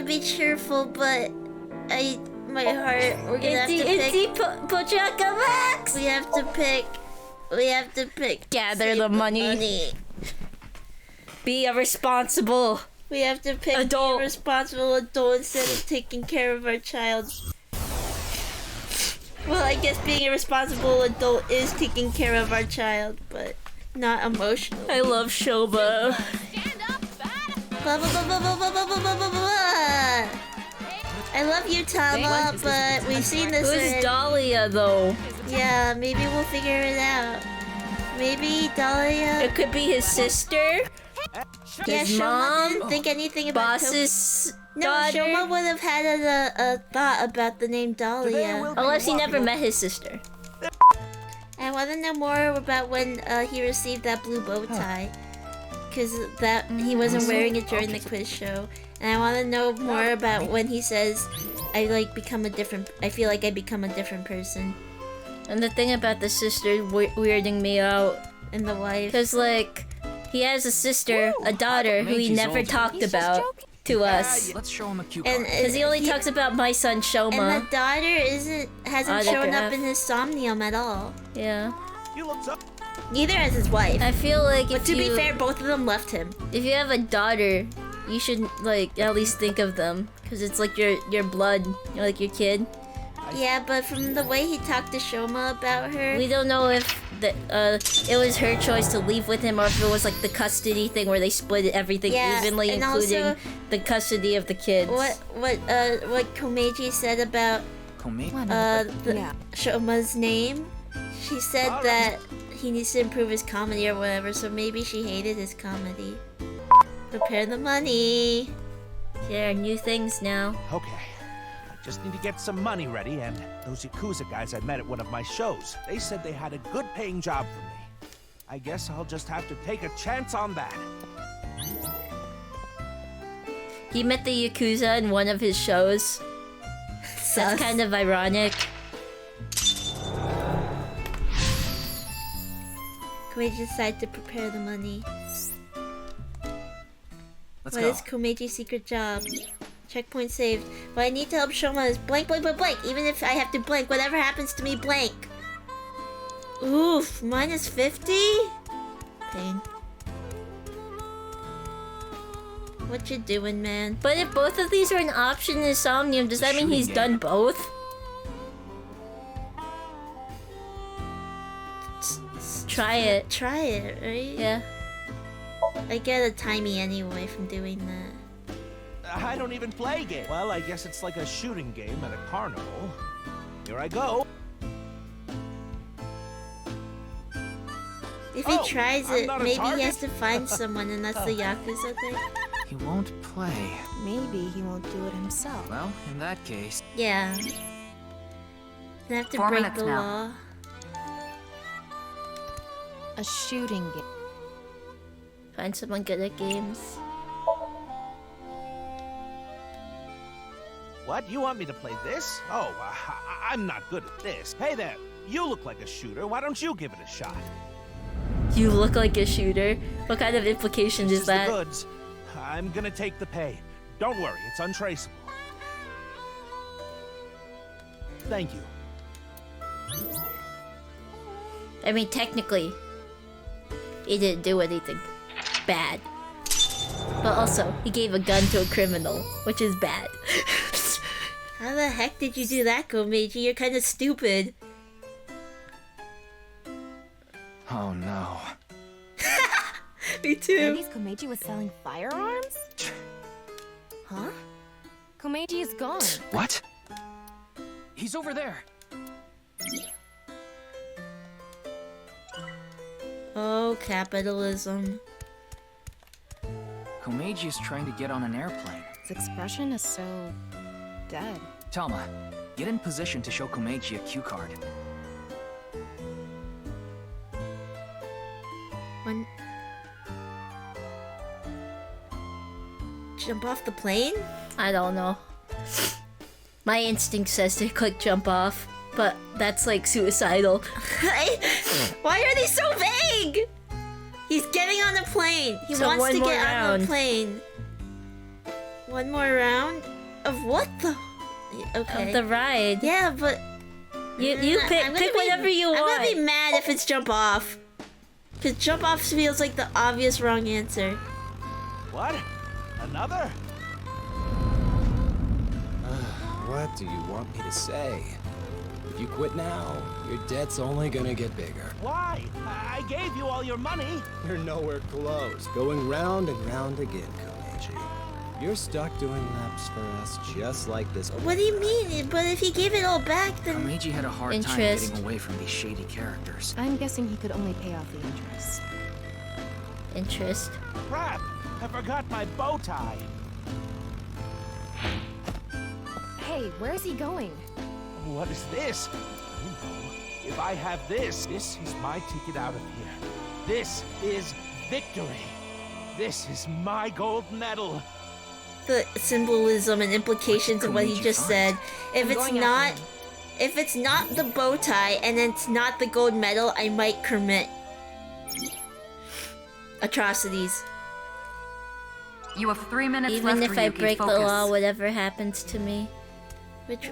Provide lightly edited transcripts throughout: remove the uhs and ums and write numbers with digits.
to be cheerful, but my heart. We're gonna have to pick. Pochaka Max. We have to pick. We have to pick. Gather the money. Be a responsible. We have to pick adult. Be a responsible adult instead of taking care of our child. Well, I guess being a responsible adult is taking care of our child, but not emotionally. I love Shoba. Blah, blah, blah, blah, blah, blah, blah, blah, blah, blah. I love you, Tama, but we've seen this already. Who's Dahlia, though? Yeah, maybe we'll figure it out. Maybe Dahlia. It could be his sister. Yeah, His Shoma mom. didn't think anything about Boss's daughter. No, daughter. Shoma would have had a thought about the name Dahlia. Unless he never met his sister. I want to know more about when he received that blue bow tie. Because he wasn't wearing it during the quiz show. And I want to know more about when he says, I feel like I become a different person. And the thing about the sister weirding me out. And the wife. Because, like, he has a sister, a daughter, who he never talked about to us. Let's show him a cue card. Because he only talks about my son, Shoma. And the daughter hasn't shown up in his Somnium at all. Yeah. Neither has his wife. I feel like But to be fair, both of them left him. If you have a daughter, you should, like, at least think of them. Because it's like your blood, like your kid. Yeah, but from the way he talked to Shoma about her... We don't know if it was her choice to leave with him or if it was like the custody thing where they split everything evenly, including also, the custody of the kids. What Komeiji said about Shoma's name? She said that he needs to improve his comedy or whatever, so maybe she hated his comedy. Prepare the money. There are new things now. Okay. Just need to get some money ready, and those Yakuza guys I met at one of my shows, they said they had a good paying job for me. I guess I'll just have to take a chance on that. He met the Yakuza in one of his shows. That's kind of ironic. Komeiji decided to prepare the money. Let's What go. is Komeiji's secret job? Checkpoint saved. What I need to help Shoma is blank, blank, blank, blank. Even if I have to blank, whatever happens to me, blank. Oof, minus 50? Pain. What you doing, man? But if both of these are an option in Somnium, does that mean he's done both? Try it. Try it, right? Yeah. I get a timey anyway from doing that. I don't even play games. Well, I guess it's like a shooting game at a carnival. Here I go. If he tries I'm it, not a maybe he target? has to find someone, and that's the Yakuza thing. He won't play. Maybe he won't do it himself. Well, in that case... Yeah. They have to 4 break minutes the now. law. A shooting game. Find someone good at games. What? You want me to play this? Oh, I'm not good at this. Hey there, you look like a shooter. Why don't you give it a shot? You look like a shooter? What kind of implication This is that? the goods. I'm gonna take the pay. Don't worry, it's untraceable. Thank you. I mean, technically, he didn't do anything bad. But also, he gave a gun to a criminal, which is bad. How the heck did you do that, Komeiji? You're kind of stupid. Oh no. Me too. Maybe Komeiji was selling firearms? Huh? Komeiji is gone. What? He's over there. Oh, capitalism. Komeiji is trying to get on an airplane. His expression is so... dead. Talma, get in position to show Komeiji a cue card. When... Jump off the plane? I don't know. My instinct says to click jump off, but that's like suicidal. Why are they so vague? He's getting on the plane. He So wants one to more get on round. the plane. One more round? Of what the? Okay. Of the ride. Yeah, but You I'm pick gonna pick be- whatever you I'm want. gonna be mad if it's jump off. Cause jump off feels like the obvious wrong answer. What? Another? What do you want me to say? If you quit now, your debt's only gonna get bigger. Why? I gave you all your money. You're nowhere close. Going round and round again, Komeiji. You're stuck doing laps for us just like this. What do you mean? But if he gave it all back, then Komeiji had a hard time Interest. getting away from these shady characters. I'm guessing he could only pay off the interest. Interest. Crap! I forgot my bow tie. Hey, where's he going? What is this? I know. If I have this is my ticket out of here. This is victory. This is my gold medal. the symbolism and implications of what he just said. If I'm it's going not, after him. if it's not the bow tie and it's not the gold medal, I might commit atrocities. You have 3 minutes Even left, if I Ryuki. break Focus. the law, whatever happens to me. Which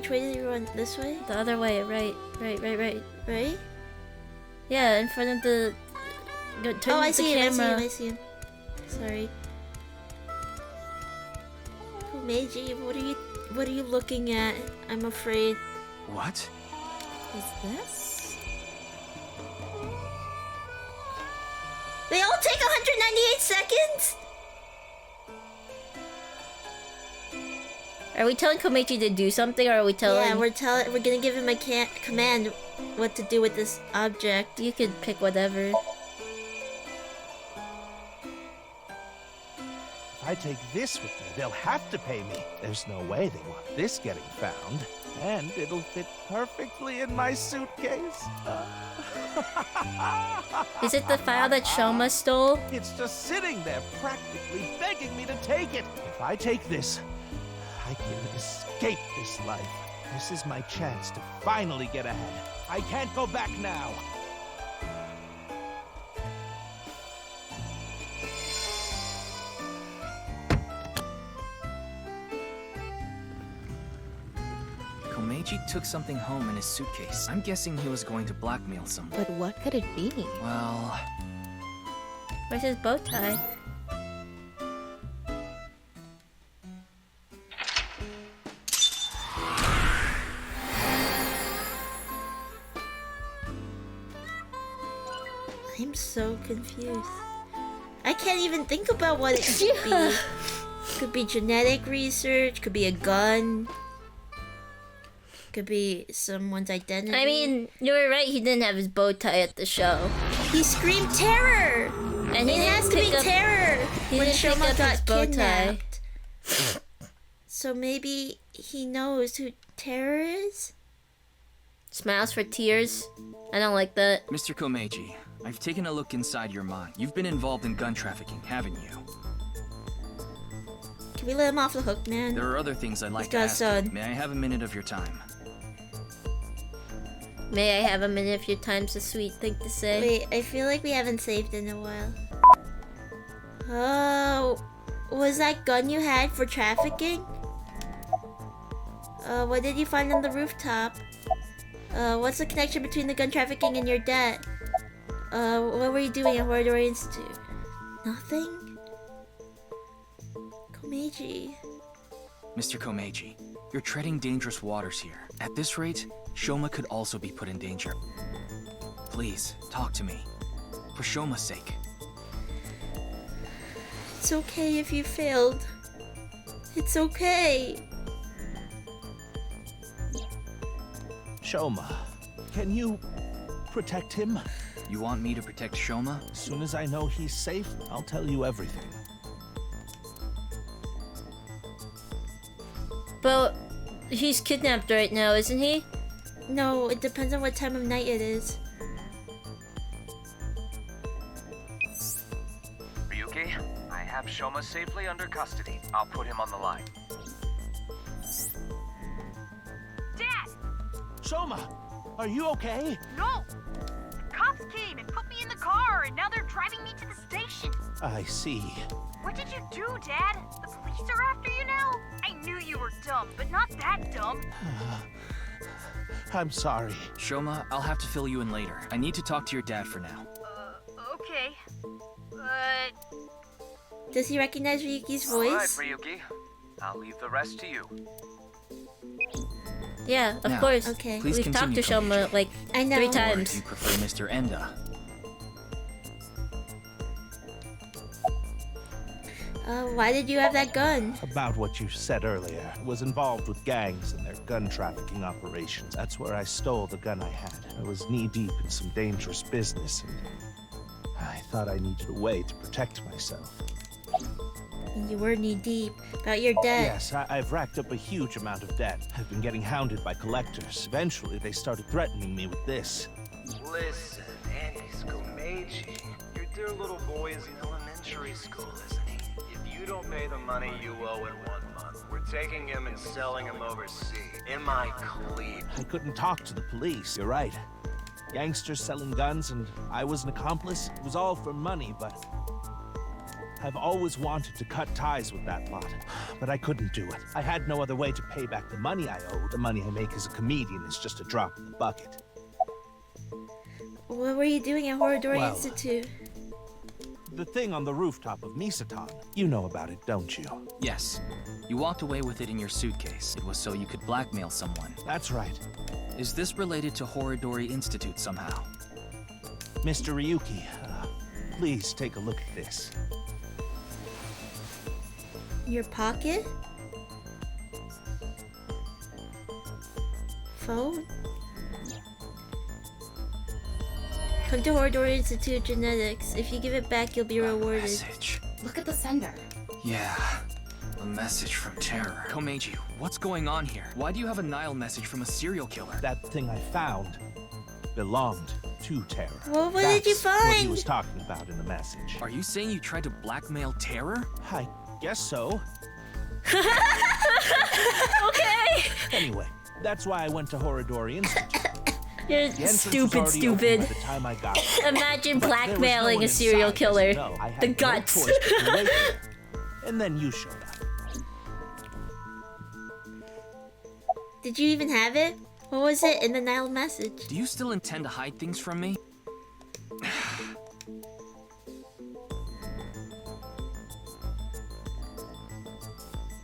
way did you run? This way? The other way, right. Right? Yeah, in front of the... Turn Oh, I the see him, camera. I see him. Sorry. Meiji, what are you looking at? I'm afraid. What? Is this? They all take 198 seconds? Are we telling Komeiji to do something, or are we telling... Yeah, we're gonna give him a command what to do with this object. You could pick whatever. If I take this with me, they'll have to pay me. There's no way they want this getting found. And it'll fit perfectly in my suitcase. Is it the file that Shoma stole? It's just sitting there, practically begging me to take it. If I take this, I can escape this life. This is my chance to finally get ahead. I can't go back now. Komeiji took something home in his suitcase. I'm guessing he was going to blackmail someone. But what could it be? Well, Where's his bow tie? I'm so confused. I can't even think about what it could be. Could be genetic research, could be a gun. Could be someone's identity. I mean, you were right, he didn't have his bow tie at the show. he screamed terror! And It has to be pick up- terror he when didn't pick Shoma up his got bow tie. kidnapped. So maybe he knows who Terror is? Smiles for tears. I don't like that. Mr. Komeiji, I've taken a look inside your mind. You've been involved in gun trafficking, haven't you? Can we let him off the hook, man? There are other things I'd like He's to got a ask son. you. May I have a minute of your time? May I have a minute of your time's a sweet thing to say. Wait, I feel like we haven't saved in a while. Oh, was that gun you had for trafficking? What did you find on the rooftop? What's the connection between the gun trafficking and your debt? What were you doing at Horridor Institute? Nothing? Komeiji. Mr. Komeiji, you're treading dangerous waters here. At this rate, Shoma could also be put in danger. Please, talk to me. For Shoma's sake. It's okay if you failed. It's okay. Shoma, can you protect him? You want me to protect Shoma? As soon as I know he's safe, I'll tell you everything. But he's kidnapped right now, isn't he? No, it depends on what time of night it is. Ryuki, I have Shoma safely under custody. I'll put him on the line. Dad! Shoma, are you okay? No! The cops came and put me in the car, and now they're driving me to the station. I see. What did you do, Dad? The police are after you now? I knew you were dumb, but not that dumb. I'm sorry. Shoma, I'll have to fill you in later. I need to talk to your dad for now. Okay. But... Does he recognize Ryuki's All right, voice? Ryuki. I'll leave the rest to you. Yeah, of Now, course. Okay. Please We've talked to continue, Shoma Komichi. like I know. 3 Or times. do you prefer Mr. Enda? Why did you have that gun? About what you said earlier. Was involved with gangs and their gun trafficking operations. That's where I stole the gun I had. I was knee-deep in some dangerous business, and I thought I needed a way to protect myself. And you were knee deep about your debt. Yes, I've racked up a huge amount of debt. I've been getting hounded by collectors. Eventually, they started threatening me with this. Listen, Andy's Komeiji. Your dear little boy is in elementary school, isn't he? If you don't pay the money you owe in 1 month, we're taking him and selling him overseas. Am I clear? I couldn't talk to the police. You're right. Gangsters selling guns, and I was an accomplice. It was all for money, but I've always wanted to cut ties with that lot, but I couldn't do it. I had no other way to pay back the money I owe. The money I make as a comedian is just a drop in the bucket. What were you doing at Horodori Well, Institute? The thing on the rooftop of Misatan. You know about it, don't you? Yes. You walked away with it in your suitcase. It was so you could blackmail someone. That's right. Is this related to Horodori Institute somehow? Mr. Ryuki, please take a look at this. Your pocket? Phone? Come to Horodori Institute of Genetics. If you give it back, you'll be rewarded. Message. Look at the sender. Yeah. A message from Terror. Komeiji, what's going on here? Why do you have a Nile message from a serial killer? That thing I found belonged to Terror. Well, what did you That's what he find? was talking about in the message. Are you saying you tried to blackmail Terror? I guess so. Okay. Anyway, that's why I went to Horodori Institute. You're The entrance was stupid, already open stupid. by the time I got there. Imagine But there was no blackmailing one a serial inside, killer. as you know. I had The no guts. choice but to wait there. And then you showed up. Did you even have it? What was it in the Nile message? Do you still intend to hide things from me?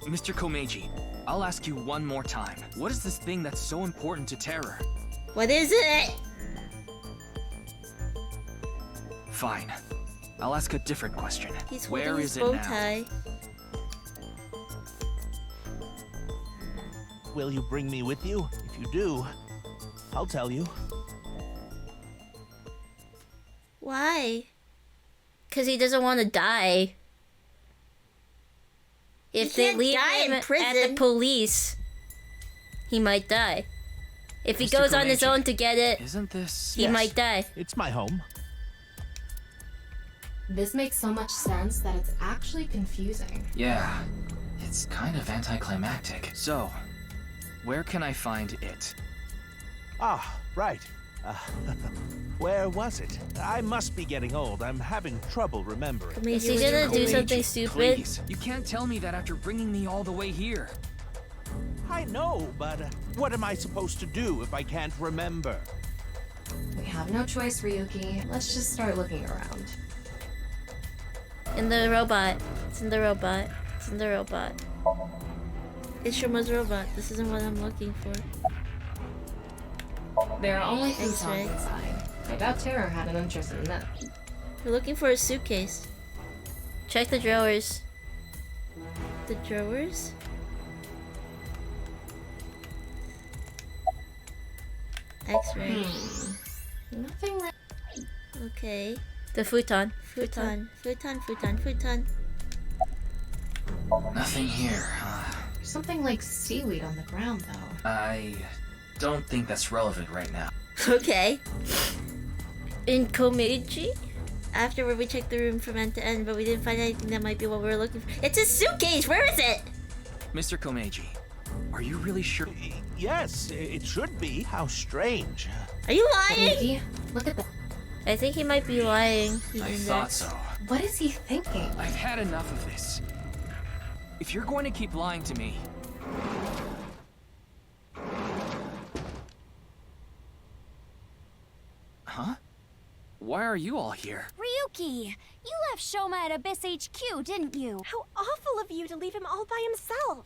Mr. Komeiji, I'll ask you one more time. What is this thing that's so important to Terror? What is it? Fine. I'll ask a different question. He's Where holding is his it bow now? tie. Will you bring me with you? If you do, I'll tell you. Why? Because he doesn't want to die. If they can't leave die him in at the prison. police, he might die. If he Mr. goes on his Komeiji, own to get it, Isn't this... he Yes. might die. It's my home. This makes so much sense that it's actually confusing. Yeah. It's kind of anticlimactic. So, where can I find it? Ah, right. Where was it? I must be getting old. I'm having trouble remembering. Is he Maybe gonna do Komeiji, something stupid? Please. You can't tell me that after bringing me all the way here. I know, but what am I supposed to do if I can't remember? We have no choice, Ryuki. Let's just start looking around. In the robot. It's in the robot. It's in the robot. It's Shoma's robot. This isn't what I'm looking for. There are only That's futons right. inside. I doubt Terror had an interest in them. We're looking for a suitcase. Check the drawers. The drawers? X-ray. Nothing like... Okay. The futon. Futon. Futon. Nothing here. There's something like seaweed on the ground, though. I don't think that's relevant right now. Okay. In Komeiji? Afterward, we checked the room from end to end, but we didn't find anything that might be what we were looking for. It's a suitcase! Where is it? Mr. Komeiji, are you really sure? Yes, it should be. How strange. Are you lying? Ryuki, look at that. I think he might be lying. I thought so. What is he thinking? I've had enough of this. If you're going to keep lying to me... Huh? Why are you all here? Ryuki, you left Shoma at Abyss HQ, didn't you? How awful of you to leave him all by himself.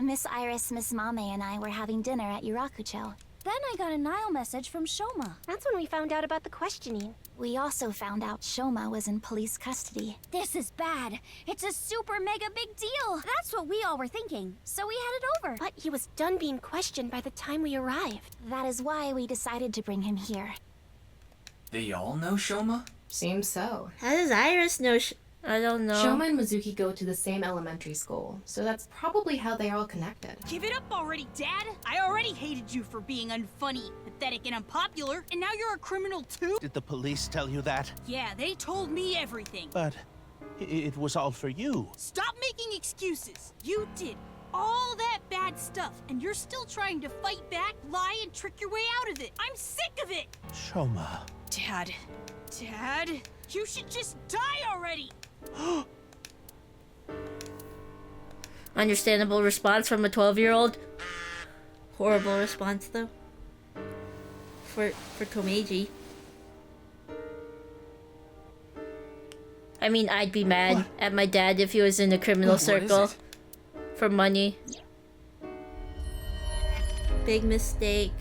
Miss Iris, Miss Mame, and I were having dinner at Yurakucho. Then I got a Nile message from Shoma. That's when we found out about the questioning. We also found out Shoma was in police custody. This is bad. It's a super mega big deal. That's what we all were thinking. So we headed over. But he was done being questioned by the time we arrived. That is why we decided to bring him here. They all know Shoma? Seems so. How does Iris know? I don't know. Shoma and Mizuki go to the same elementary school, so that's probably how they're all connected. Give it up already, Dad! I already hated you for being unfunny, pathetic, and unpopular, and now you're a criminal too? Did the police tell you that? Yeah, they told me everything. But it was all for you. Stop making excuses! You did all that bad stuff, and you're still trying to fight back, lie, and trick your way out of it. I'm sick of it! Shoma. Dad, you should just die already! Understandable response from a 12-year-old. Horrible response though. For Komeiji. I mean, I'd be mad at my dad if he was in a criminal circle for money. Big mistake.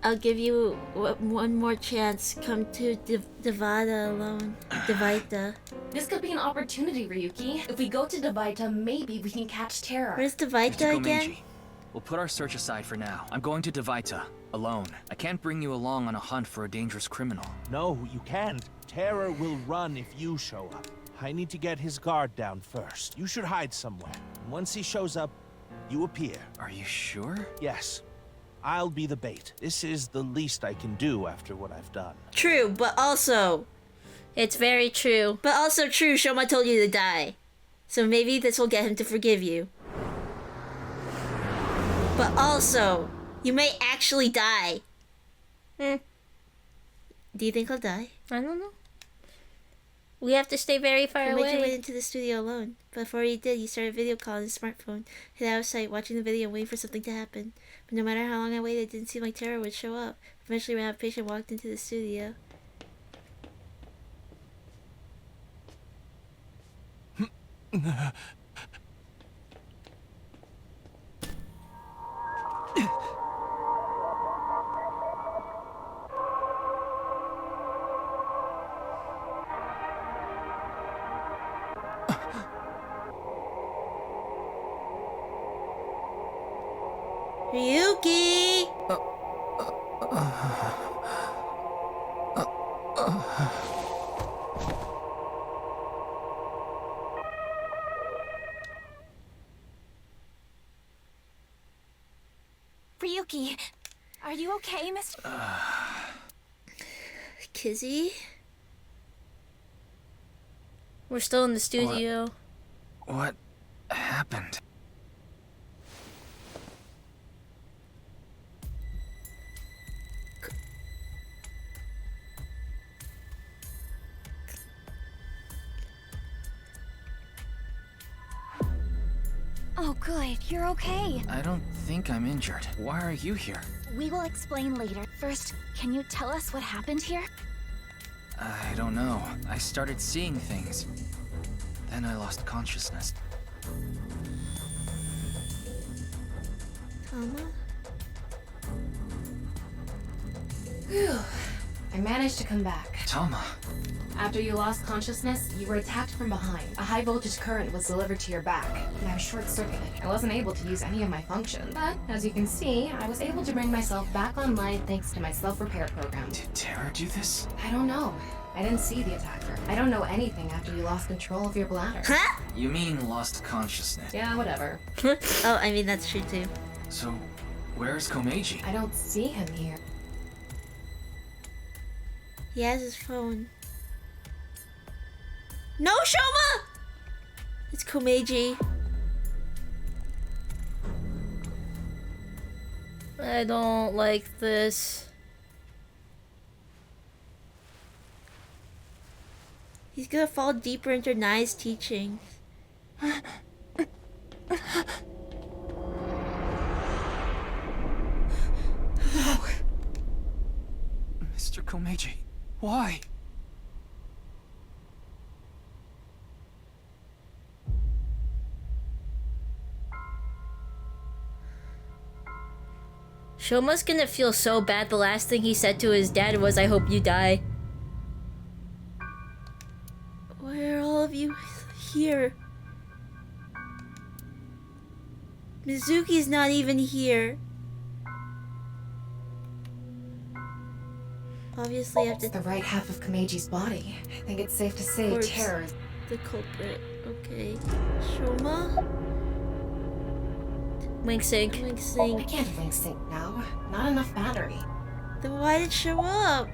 I'll give you one more chance. Come to Devada alone. Devaita. This could be an opportunity, Ryuki. If we go to Devaita, maybe we can catch Terra. Where's Devaita Mr. again? Komeiji, we'll put our search aside for now. I'm going to Devaita, alone. I can't bring you along on a hunt for a dangerous criminal. No, you can't. Terror will run if you show up. I need to get his guard down first. You should hide somewhere. Once he shows up, you appear. Are you sure? Yes. I'll be the bait. This is the least I can do after what I've done. True, but also... It's very true. But also true, Shoma told you to die. So maybe this will get him to forgive you. But also, you may actually die. Do you think he'll die? I don't know. We have to stay very far Komeiji went away. into the studio alone. Before he did, he started video calling his smartphone. Hid out of sight, watching the video and waiting for something to happen. But no matter how long I waited, it didn't seem like Terra would show up. Eventually, when a patient walked into the studio. Ryuki! Ryuki, are you okay, Mr. Kizzy? We're still in the studio. What happened? Oh, good. You're okay. I don't think I'm injured. Why are you here? We will explain later. First, can you tell us what happened here? I don't know. I started seeing things. Then I lost consciousness. Tama? Whew. I managed to come back. Tama. After you lost consciousness, you were attacked from behind. A high voltage current was delivered to your back, and I was short-circuited. I wasn't able to use any of my functions, but as you can see, I was able to bring myself back online thanks to my self-repair program. Did Terra do this? I don't know. I didn't see the attacker. I don't know anything after you lost control of your bladder. Huh? You mean lost consciousness? Yeah, whatever. Oh, I mean, that's true too. So, where's Komeiji? I don't see him here. He has his phone. No, Shoma! It's Komeiji. I don't like this. He's gonna fall deeper into Nai's teaching. No. Mr. Komeiji, why? Shoma's gonna feel so bad. The last thing he said to his dad was, "I hope you die." Why are all of you here? Mizuki's not even here. Obviously, I have to. It's the right half of Komeiji's body. I think it's safe to say Towards terror. the culprit. Okay. Shoma? Wink sync. Wink I sync. can't link sync now. Not enough battery. Then why did it show up?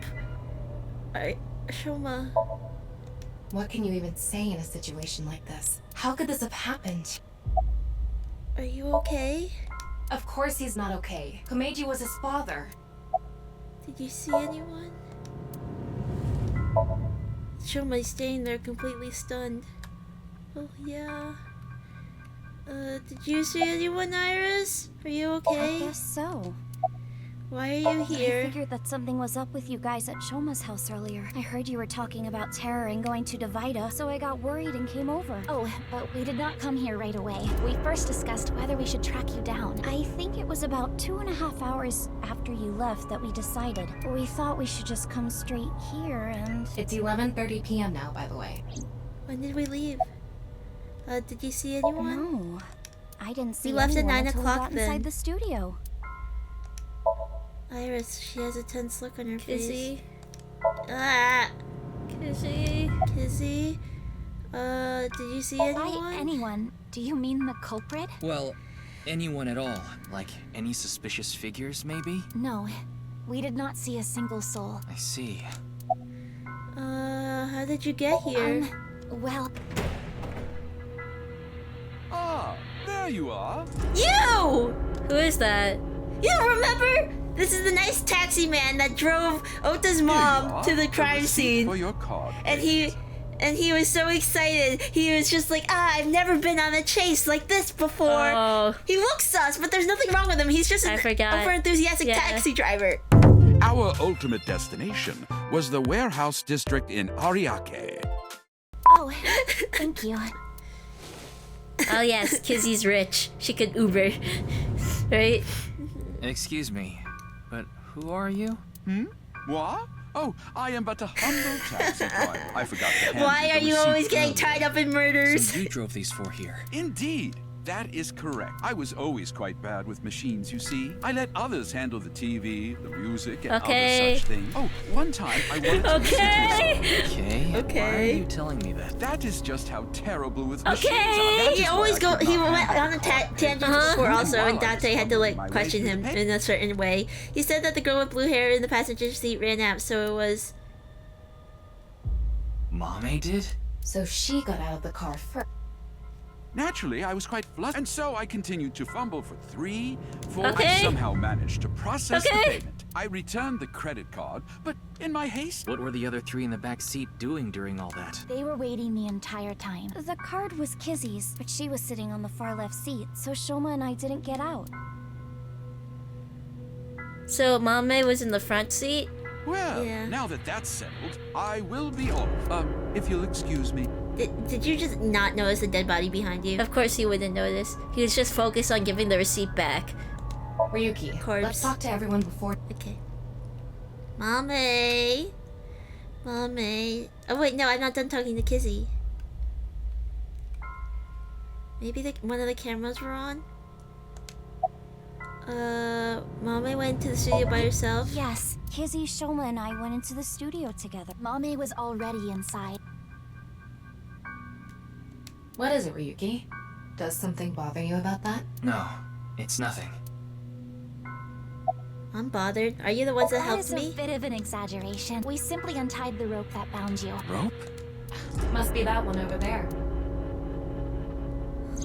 Shoma. What can you even say in a situation like this? How could this have happened? Are you okay? Of course he's not okay. Komeiji was his father. Did you see anyone? Shoma's staying there completely stunned. Oh, yeah. Did you see anyone, Iris? Are you okay? I guess so. Why are you I here? figured that something was up with you guys at Shoma's house earlier. I heard you were talking about terror and going to divide us, so I got worried and came over. Oh, but we did not come here right away. We first discussed whether we should track you down. I think it was about 2.5 hours after you left that we decided. We thought we should just come straight here and... It's 11:30 p.m. now, by the way. When did we leave? Did you see anyone? No. I didn't see We left at anyone 9 until we o'clock got then. inside the studio. Iris, she has a tense look on her face. Kizzy. Ah! Kizzy. Kizzy? Did you see anyone? By anyone, do you mean the culprit? Well, anyone at all. Like, any suspicious figures, maybe? No. We did not see a single soul. I see. How did you get here? Well... Ah, there you are. You! Who is that? You don't remember? This is the nice taxi man that drove Ota's mom to the crime scene. For your card. And he was so excited. He was just like, I've never been on a chase like this before. Oh. He looks sus, but there's nothing wrong with him. He's just I forgot. over-enthusiastic Yeah. taxi driver. Our ultimate destination was the warehouse district in Ariake. Oh, thank you. Oh yes, Kizzy's rich. She could Uber. Right? Excuse me, but who are you? What? Oh, I am but a humble taxi driver. I forgot to hand Why you are the you receipt always getting earlier. tied up in murders? So you drove these four here. Indeed. That is correct. I was always quite bad with machines, you see. I let others handle the TV, the music, and Okay. other such things. Oh, one time I wanted to listen to something. Okay. Why are you telling me that? That is just how terrible with machines are. Okay. That He is always why I could he not went handle on a tangent Uh-huh. before also, and Meanwhile, I Dante had to like discovered my question way him to the in a certain way. He said that the girl with blue hair in the passenger seat ran out, so it was. Mame did? So she got out of the car first. Naturally, I was quite flustered, and so I continued to fumble for 3, 4. Okay. I somehow managed to process the Okay. payment. I returned the credit card, but in my haste, What were the other three in the back seat doing during all that? They were waiting the entire time. The card was Kizzy's, but she was sitting on the far left seat, so Shoma and I didn't get out. So Mame was in the front seat? well, Yeah. now that that's settled, I will be off. If you'll excuse me. Did you just not notice the dead body behind you? Of course he wouldn't notice. He was just focused on giving the receipt back. Ryuki, Corpse. let's talk to everyone before. Okay. Mame. Oh wait, no, I'm not done talking to Kizzy. Maybe one of the cameras were on? Mame went to the studio by herself? Yes, Kizzy, Shoma, and I went into the studio together. Mame was already inside. What is it, Ryuki? Does something bother you about that? No, it's nothing. I'm bothered. Are you the ones that That helped is a me? bit of an exaggeration. We simply untied the rope that bound you. Rope? Must be that one over there.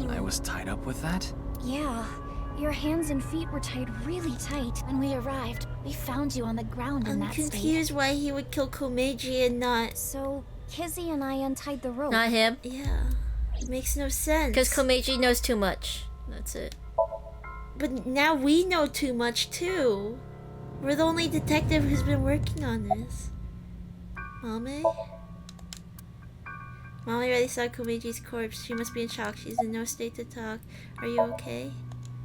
I was tied up with that? Yeah, your hands and feet were tied really tight. When we arrived, we found you on the ground in I'm that state. confused why he would kill Komeiji and not... So, Kizzy and I untied the rope. Not him. Yeah. It makes no sense. Because Komeiji knows too much. That's it. But now we know too much too. We're the only detective who's been working on this. Mame? Mame already saw Komeiji's corpse. She must be in shock. She's in no state to talk. Are you okay?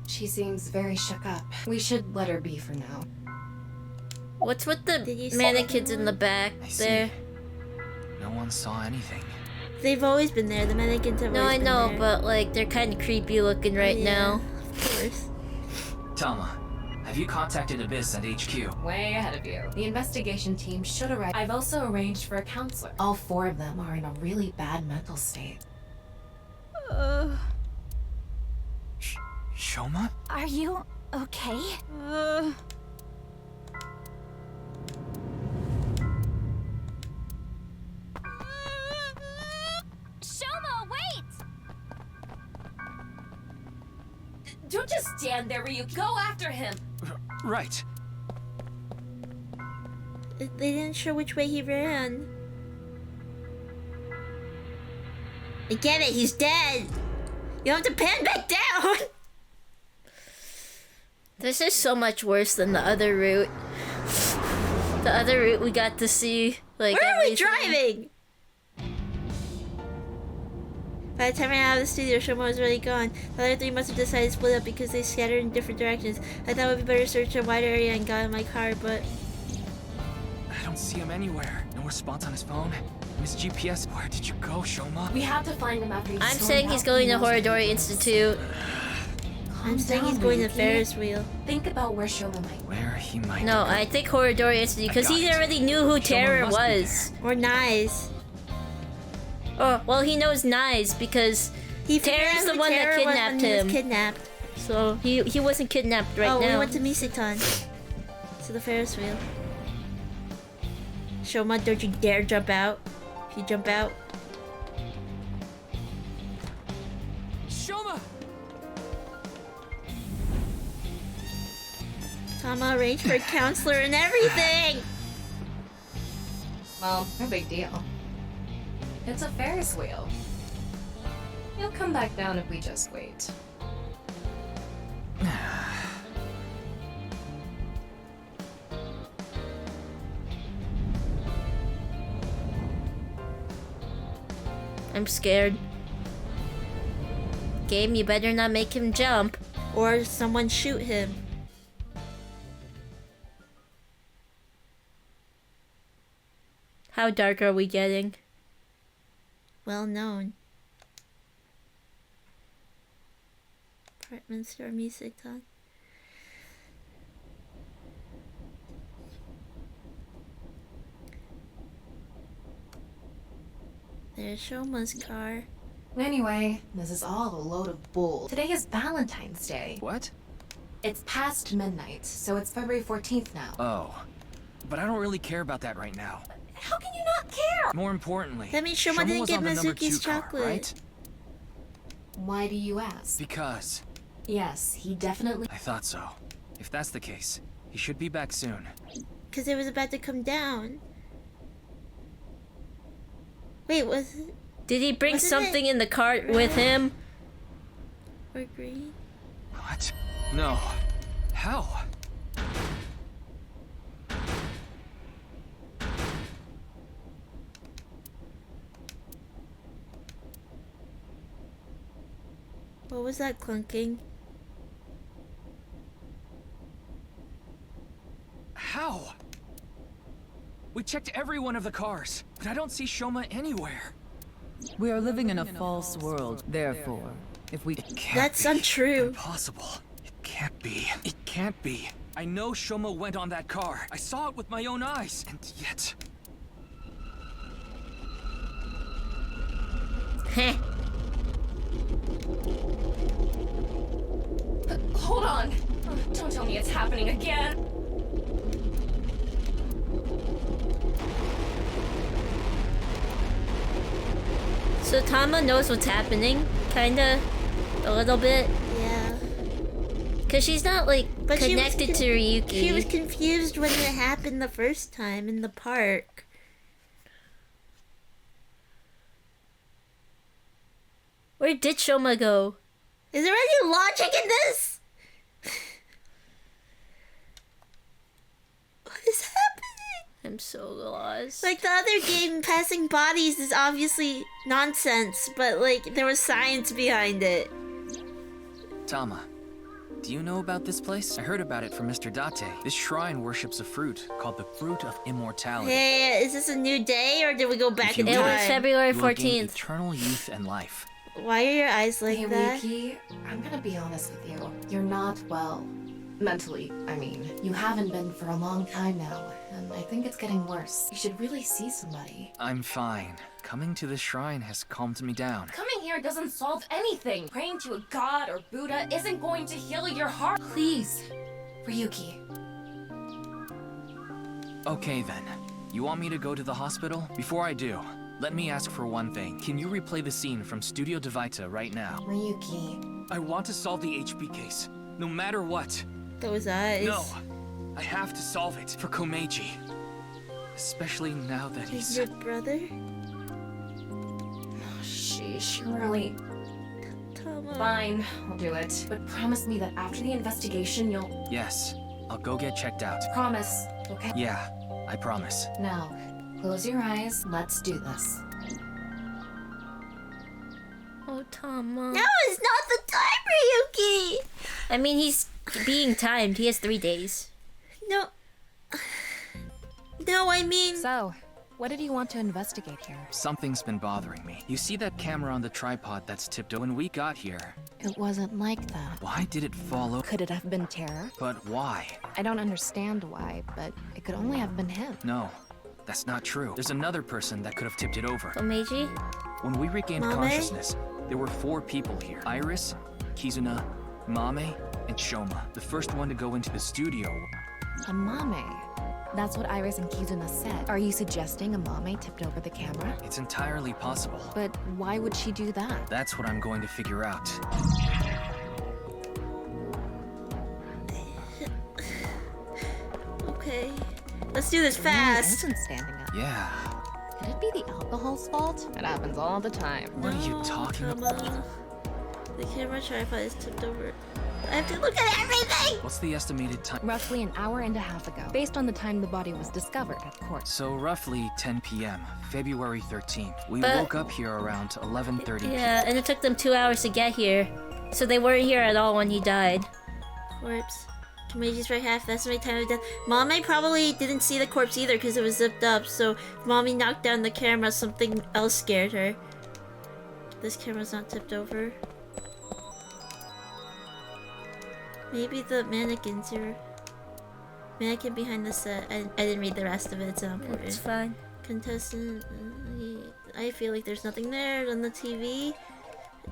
She seems very shook up. We should let her be for now. What's with the Did you see mannequins in the back I see. there? No one saw anything. They've always been there. The mannequins have No, always I been know, there. but like they're kind of creepy looking right Yeah, now. Of course. Tama, have you contacted Abyss at HQ? Way ahead of you. The investigation team should arrive. I've also arranged for a counselor. All 4 of them are in a really bad mental state. Shoma? Are you okay? Shoma, wait! Don't just stand there, Ryuki. Go after him! Right. They didn't show which way he ran. I get it, he's dead. You have to pan back down. This is so much worse than the other route. The other route we got to see like Where are we everything. driving? By the time I got out of the studio, Shoma was already gone. The other 3 must have decided to split up because they scattered in different directions. I thought it would be better to search a wider area and got in my car, but... I don't see him anywhere. No response on his phone. And his GPS. Where did you go, Shoma? We have to find him after he's I'm stormed saying he's out going to from the Horodori Institute. I'm saying down, he's going to Ryuki. Ferris wheel. Think about where Shoma might. Where he might No, go. I think Horodori Institute because I got he it. already knew who Shoma Terror must be was. Or Nice. Oh, well, he knows Nice because He Terror's figured out the who one that Terror was when kidnapped he was him. kidnapped. So he wasn't kidnapped right oh, now. we went to Miseton. To the Ferris wheel. Shoma, don't you dare jump out. If you jump out... Shoma! Tama arranged for a counselor and everything! Well, no big deal. It's a Ferris wheel. He'll come back down if we just wait. I'm scared. Game, you better not make him jump. Or someone shoot him. How dark are we getting? Well known. Apartment store music on. There's Shoma's car. Anyway, this is all a load of bull. Today is Valentine's Day. What? It's past midnight, so it's February 14th now. Oh. But I don't really care about that right now. How can you not care? More importantly, That means Shoma didn't was get on the number Mizuki's 2 car, chocolate. right? Why do you ask? Because Yes, he definitely. I thought so. If that's the case, he should be back soon. Because it was about to come down. Wait, was it? Did he bring Wasn't something it in the cart with him? Or green? What? No. How? What was that clunking? How? We checked every one of the cars, but I don't see Shoma anywhere. We are living in a false world. Therefore, if we... It can't That's be. untrue. Impossible. It can't be. It can't be. I know Shoma went on that car. I saw it with my own eyes. And yet... Heh. Hold on! Don't tell me it's happening again! So Tama knows what's happening, kinda, a little bit, Yeah. cause she's not like But she was connected to Ryuki. She was confused when it happened the first time in the park. Where did Shoma go? Is there any logic in this? What is happening? I'm so lost. Like, the other game, passing bodies, is obviously nonsense, but, like, there was science behind it. Tama, do you know about this place? I heard about it from Mr. Date. This shrine worships a fruit called the Fruit of Immortality. Hey, is this a new day, or did we go back in It time? was February You will gain 14th. eternal youth and life. Why are your eyes like Hey, that? Ryuki, I'm gonna be honest with you. You're not well. Mentally, I mean. You haven't been for a long time now, and I think it's getting worse. You should really see somebody. I'm fine. Coming to this shrine has calmed me down. Coming here doesn't solve anything. Praying to a god or Buddha isn't going to heal your heart. Please, Ryuki. Okay then. You want me to go to the hospital? Before I do, let me ask for one thing. Can you replay the scene from Studio Devita right now? Ryuki. I want to solve the HP case, no matter what. Those eyes. No, I have to solve it for Komeiji. Especially now that He's he's... your brother? Sheesh, really. Tama. Fine, I'll do it. But promise me that after the investigation, you'll... Yes, I'll go get checked out. Promise, okay? Yeah, I promise. Now, close your eyes. Let's do this. Oh, Tama. Now is not the time, Ryuki! I mean, he's being timed. He has 3 days. No. No, I mean... So, what did you want to investigate here? Something's been bothering me. You see that camera on the tripod that's tipped over? When we got here, It wasn't like that. why did it fall over? Could it have been terror? But why? I don't understand why, but it could only have been him. No, that's not true. There's another person that could have tipped it over. Komeiji? When we regained Mame? consciousness, there were 4 people here. Iris, Kizuna, Mame, and Shoma. The first one to go into the studio. Amame. That's what Iris and Kizuna said. Are you suggesting Amame tipped over the camera? It's entirely possible. But why would she do that? That's what I'm going to figure out. Okay. Let's do this He fast. isn't standing up. Yeah. Could it be the alcohol's fault? It happens all the time. What are you talking about? Tama. The camera tripod is tipped over. I have to look at everything! What's the estimated time? Roughly an hour and a half ago, based on the time the body was discovered, of course. So roughly 10 p.m., February 13th. We But- woke up here around 11:30 p.m. Yeah, and it took them 2 hours to get here. So they weren't here at all when he died. Corpse. Komeiji's right half. That's my time of death. Mommy probably didn't see the corpse either because it was zipped up. So if Mommy knocked down the camera, something else scared her. This camera's not tipped over. Maybe the mannequins here. Mannequin behind the set. I didn't read the rest of it. It's not important. It's fine. Contestant. I feel like there's nothing there on the TV.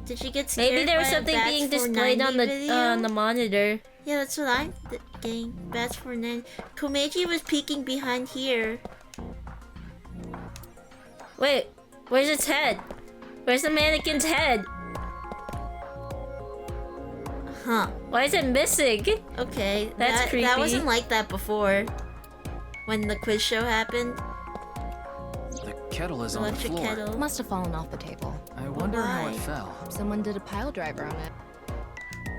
Did she get scared? Maybe there was by a something Bats being for displayed 90 on the video? monitor. Yeah, that's what I'm getting. Bats for 9. Komeiji was peeking behind here. Wait, where's its head? Where's the mannequin's head? Huh. Why is it missing? Okay, That's that creepy. wasn't like that before. When the quiz show happened. The kettle is on the Electric floor. kettle. Must have fallen off the table. I wonder how it Why? fell. Someone did a pile driver on it.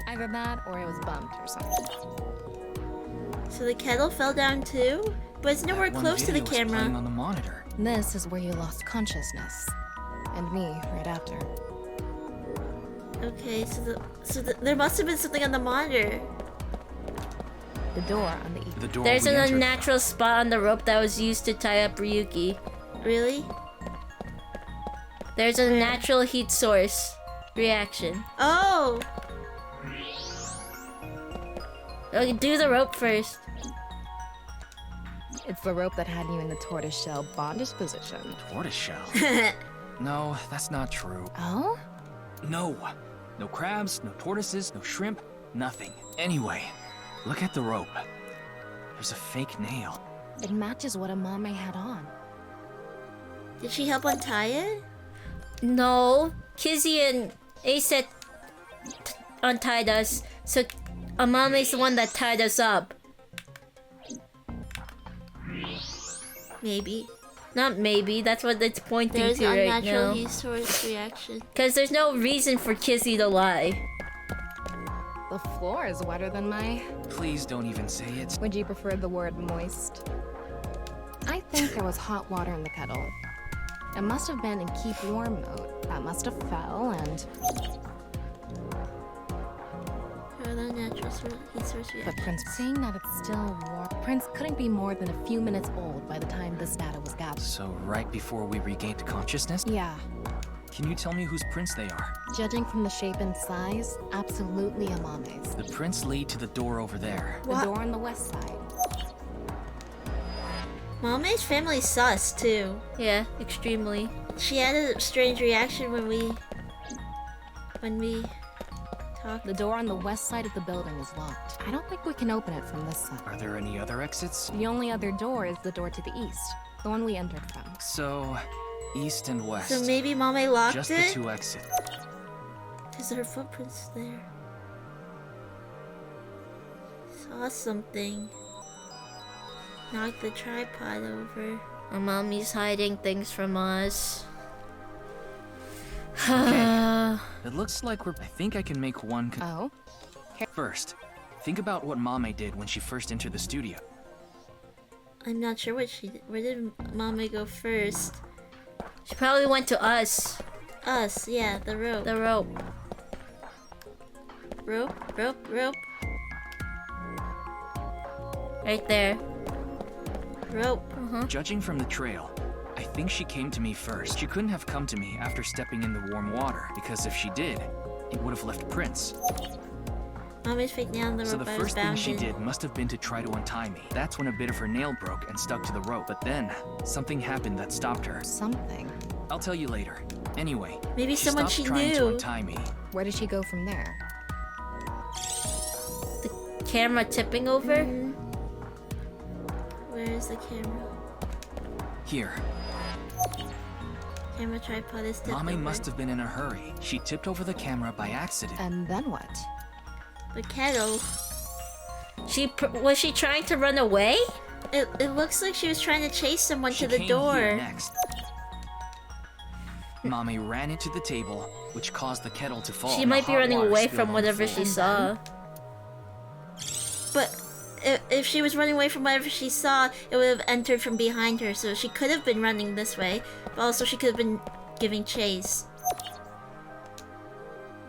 Either that or it was bumped or something. So the kettle fell down too? But it's nowhere That one close to the video was playing camera. on the monitor. This is where you lost consciousness. And me right after. Okay, so there must have been something on the monitor. The door on the The door There's we an entered unnatural spot on the rope that was used to tie up Ryuki. Really? There's a natural heat source reaction. Oh! Okay, do the rope first. It's the rope that had you in the tortoiseshell bondage position. Tortoiseshell? No, that's not true. Oh? No. No crabs, no tortoises, no shrimp, nothing. Anyway, look at the rope. There's a fake nail. It matches what Amame had on. Did she help untie it? No, Kizzy and Aset untied us, so Amame's the one that tied us up. Maybe. Not maybe. That's what it's pointing There's to right unnatural now. heat source reaction. Because there's no reason for Kizzy to lie. The floor is wetter than my... Please don't even say it. Would you prefer the word moist? I think there was hot water in the kettle. It must have been in keep warm mode. That must have fell and... Unnatural heat source reaction. But Prince saying that it's still warm. Prince couldn't be more than a few minutes old by the time this data was gathered. So right before we regained consciousness? Yeah. Can you tell me whose prints they are? Judging from the shape and size, absolutely Amame's. The prints lead to the door over there. The door on the west side. Mame's family sus too. Yeah, extremely. She had a strange reaction when we talked. The door on the west side of the building is locked. I don't think we can open it from this side. Are there any other exits? The only other door is the door to the east, the one we entered from. So, east and west. So maybe Mame locked Just it? the two exits. Is her footprints there? Saw something. Knocked the tripod over. Our mommy's hiding things from us. Okay. It looks like we're... I think I can make one... Oh? First, think about what Mame did when she first entered the studio. I'm not sure what she did. Where did Mame go first? She probably went to us. Us, yeah, the rope. The rope. Rope. Right there. Rope. Judging from the trail, I think she came to me first. She couldn't have come to me after stepping in the warm water, because if she did, it would have left prints. Mame's fake nail on the So rope the I was first thing bound she in. did must have been to try to untie me. That's when a bit of her nail broke and stuck to the rope. But then, something happened that stopped her. Something? I'll tell you later. Anyway, Maybe someone stopped she trying to knew. untie me. Where did she go from there? The camera tipping over? Where's the camera? Here. Camera tripod is tipped Mame over. must have been in a hurry. She tipped over the camera by accident. And then what? The kettle. Was she trying to run away? It looks like she was trying to chase someone She to the came door. here next. Mame ran into the table, which caused the kettle to fall. She and the might be hot running water away spilled from on the whatever floor. she saw. But if she was running away from whatever she saw, it would have entered from behind her. So she could have been running this way, but also she could have been giving chase.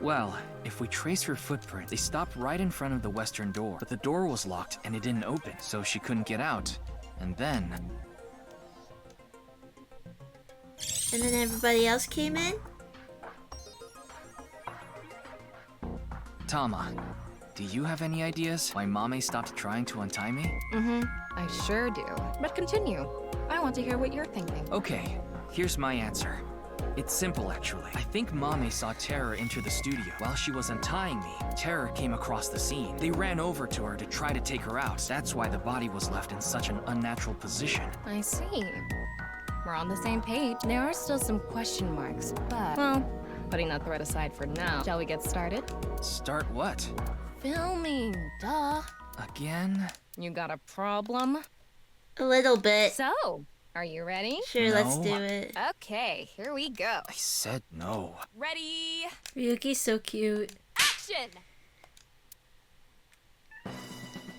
Well, if we trace her footprint, they stopped right in front of the western door. But the door was locked and it didn't open, so she couldn't get out. And then... And then everybody else came in? Tama, do you have any ideas why Mame stopped trying to untie me? I sure do. But continue. I want to hear what you're thinking. Okay, here's my answer. It's simple, actually. I think Mame saw Terror enter the studio. While she was untying me, Terror came across the scene. They ran over to her to try to take her out. That's why the body was left in such an unnatural position. I see. We're on the same page. There are still some question marks, but... Well, putting that thread aside for now, shall we get started? Start what? Filming, duh. Again? You got a problem? A little bit. So, are you ready? Sure, let's No. do it. Okay, here we go. I said no. Ready? Ryuki's so cute. Action!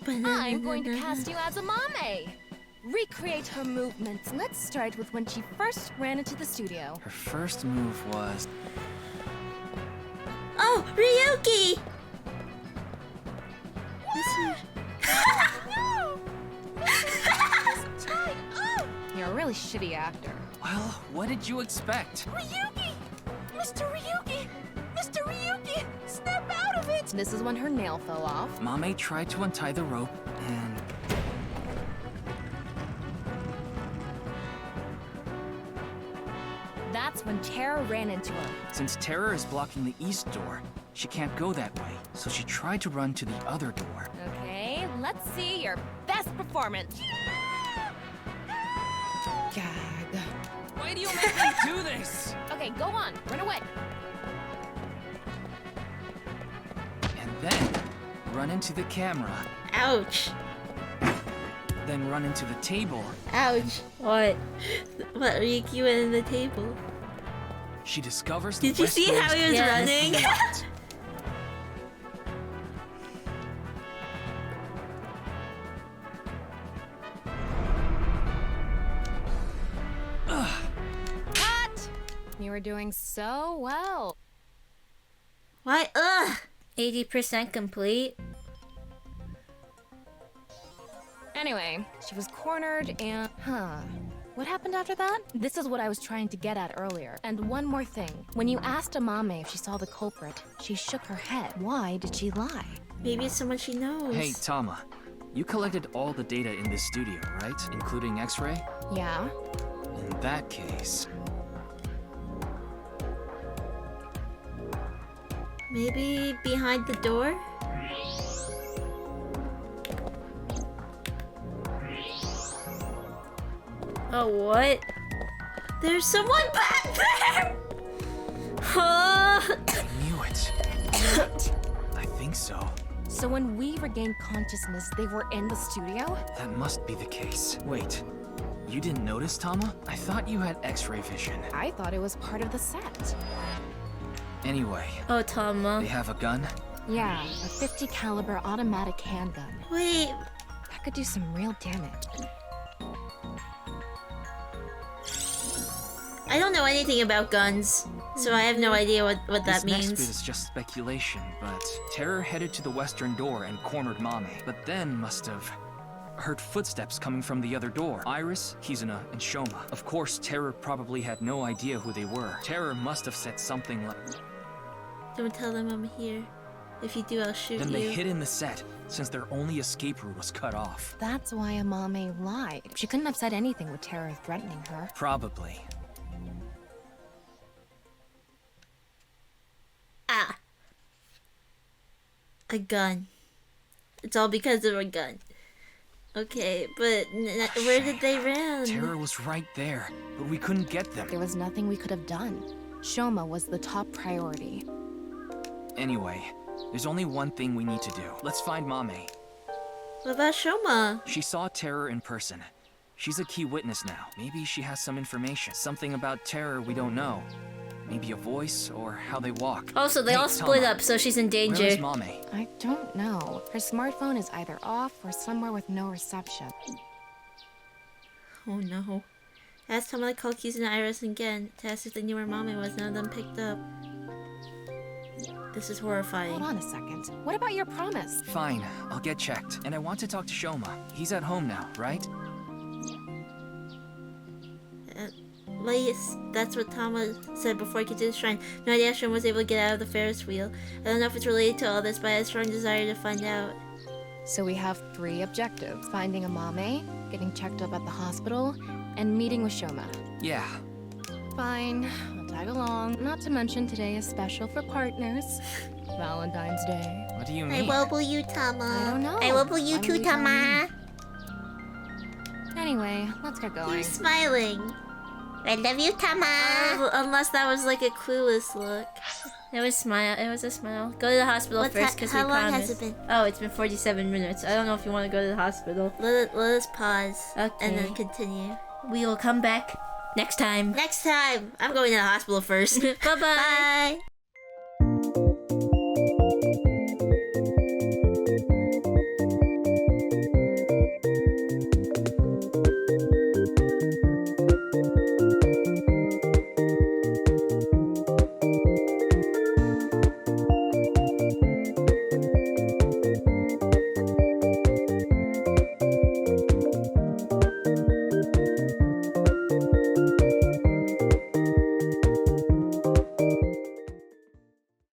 I'm going to cast you as a Mame. Recreate her movements. Let's start with when she first ran into the studio. Her first move was... Oh, Ryuki! You're a really shitty actor. Well, what did you expect? Ryuki! Mr. Ryuki! Mr. Ryuki! Snap out of it! This is when her nail fell off. Mame tried to untie the rope, and... That's when Terror ran into her. Since Terror is blocking the east door, she can't go that way, so she tried to run to the other door. Okay, let's see your best performance. Gag. Why do you make me do this? Okay, go on. Run away. And then, run into the camera. Ouch. then run into the table. Ouch. What? What, Ryuki went in the table? She discovers the Did you see how he was running? Cut! You were doing so well. Why? Ugh! 80% complete. Anyway, she was cornered and... What happened after that? This is what I was trying to get at earlier. And one more thing. When you asked Amame if she saw the culprit, she shook her head. Why did she lie? Maybe it's someone she knows. Hey, Tama. You collected all the data in this studio, right? Including X-ray? Yeah. In that case... Maybe behind the door? Oh, what? There's someone back there! I knew it. I think so. So when we regained consciousness, they were in the studio? That must be the case. Wait, you didn't notice, Tama? I thought you had X-ray vision. I thought it was part of the set. Anyway. Oh, Tama. They have a gun? Yeah, a 50 caliber automatic handgun. Wait. That could do some real damage. I don't know anything about guns, so I have no idea what that This next means. bit is just speculation, but Terror headed to the western door and cornered Mame, but then must have heard footsteps coming from the other door. Iris, Kizuna, and Shoma. Of course, Terror probably had no idea who they were. Terror must have said something like... Don't tell them I'm here. If you do, I'll shoot Then you. they hid in the set, since their only escape route was cut off. That's why Amame lied. She couldn't have said anything with Terror threatening her. Probably. Ah. A gun. It's all because of a gun. Okay, but where did they run? Terror was right there, but we couldn't get them. There was nothing we could have done. Shoma was the top priority. Anyway, there's only one thing we need to do. Let's find Mame. What about Shoma? She saw Terror in person. She's a key witness now. Maybe she has some information. Something about Terror we don't know. Maybe a voice, or how they walk. Oh, so they all split up, so she's in danger. Where is Mame? I don't know. Her smartphone is either off or somewhere with no reception. Oh no. I asked Tama to call Kizuna and Iris again to ask if they knew where Mame was. None of them picked up. This is horrifying. Hold on a second. What about your promise? Fine, I'll get checked. And I want to talk to Shoma. He's at home now, right? Well, yes, that's what Tama said before he could do the shrine. No idea how Shoma was able to get out of the Ferris wheel. I don't know if it's related to all this, but I have a strong desire to find out. So we have 3 objectives. Finding Amame, getting checked up at the hospital, and meeting with Shoma. Yeah. Fine, I'll tag along. Not to mention today is special for partners. Valentine's Day. What do you I mean? will you, Tama. I don't know. I will you too, Tama. Anyway, let's get going. You're smiling. I love you, Tama. Unless that was like a clueless look. It was smile. It was a smile. Go to the hospital first, because we how long promised. has it been? Oh, it's been 47 minutes. I don't know if you want to go to the hospital. Let us pause. Okay. And then continue. We will come back next time. Next time. I'm going to the hospital first. Bye-bye. Bye.